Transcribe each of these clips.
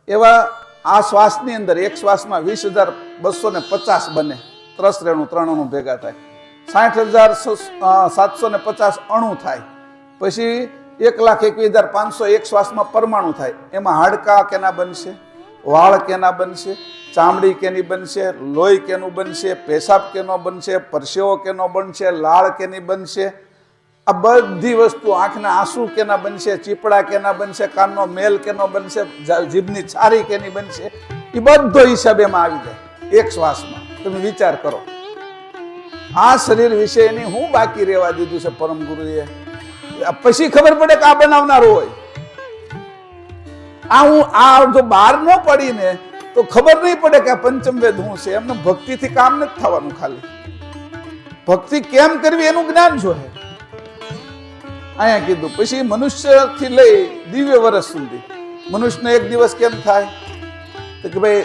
એવા આ શ્વાસની અંદર એક શ્વાસમાં 20,250 બને, 3 રેણુ 3 અણુ ભેગા થાય, 60,750 અણુ થાય, પછી 1,21,500 એક શ્વાસમાં પરમાણુ થાય. એમાં હાડકા કેના બનશે, વાળ કેના બનશે, ચામડી કેની બનશે, લોહી કેનું બનશે, પેશાબ કેનો બનશે, પરસેવો કેનો બનશે, લાળ કેની બનશે, આ બધી વસ્તુ, આંખના આંસુ કેના બનશે, ચીપડા કેના બનશે, કાનનો મેલ કેનો બનશે, જીભની છારી કેની બનશે, એ બધો હિસાબ એમાં આવી જાય એક શ્વાસમાં. તમે વિચાર કરો, આ શરીર વિશે એની હું બાકી રહેવા દીધું છે પરમ ગુરુએ. પછી ખબર પડે કે આ બનાવનારો હોય. આ જો બહાર ન પડીને તો ખબર નહીં પડે કે આ પંચમવેદ શું છે. એમને ભક્તિથી કામ નથી થવાનું. ખાલી ભક્તિ કેમ કરવી એનું જ્ઞાન જોઈએ. અહીંયા કીધું. પછી મનુષ્યથી લઈ દિવ્ય વર્ષ સુધી મનુષ્યનો એક દિવસ કેમ થાય તો કે ભાઈ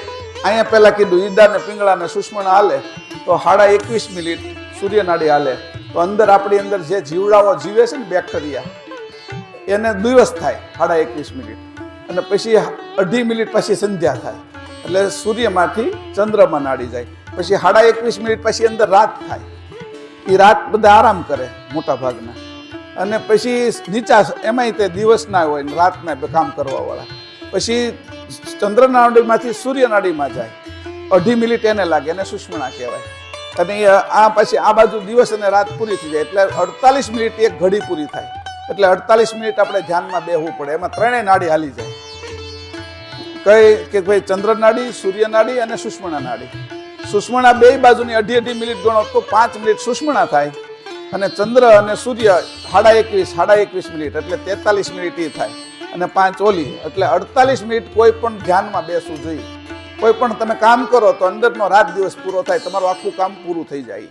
અહીંયા પહેલા કીધું ઈડા ને પિંગળા ને સુષ્મણા હાલે તો 21.5 મિનિટ સૂર્યનાડી હાલે તો અંદર આપણી અંદર જે જીવડાઓ જીવે છે ને બેક્ટેરિયા એને દિવસ થાય 21.5 મિનિટ. અને પછી 2.5 મિનિટ પછી સંધ્યા થાય એટલે સૂર્યમાંથી ચંદ્રમાં નાડી જાય. પછી 21.5 મિનિટ પછી અંદર રાત થાય. એ રાત બધા આરામ કરે મોટા ભાગના. અને પછી નીચા એમાંય તે દિવસના હોય ને રાતના કામ કરવા વાળા. પછી ચંદ્રનાડીમાંથી સૂર્યનાડીમાં જાય 2.5 મિનિટ એને લાગે, એને સુષ્મણા કહેવાય. અને આ પછી આ બાજુ દિવસ અને રાત પૂરી થઈ જાય એટલે 48 મિનિટ એક ઘડી પૂરી થાય. એટલે 48 મિનિટ આપણે ધ્યાનમાં બેહવું પડે. એમાં ત્રણેય નાડી હાલી જાય. કઈ કે ભાઈ ચંદ્રનાડી, સૂર્યનાડી અને સુષ્મણા નાડી. સુષ્મણા બે બાજુની 2.5 મિનિટ ગણો તો 5 મિનિટ સુષ્મણા થાય અને ચંદ્ર અને સૂર્ય 21.5 મિનિટ એટલે 43 મિનિટ એ થાય અને 5 ઓલી એટલે 48 મિનિટ કોઈ પણ ધ્યાનમાં બેસવું જોઈએ. કોઈ પણ તમે કામ કરો તો અંદરનો રાત દિવસ પૂરો થાય, તમારું આખું કામ પૂરું થઈ જાય.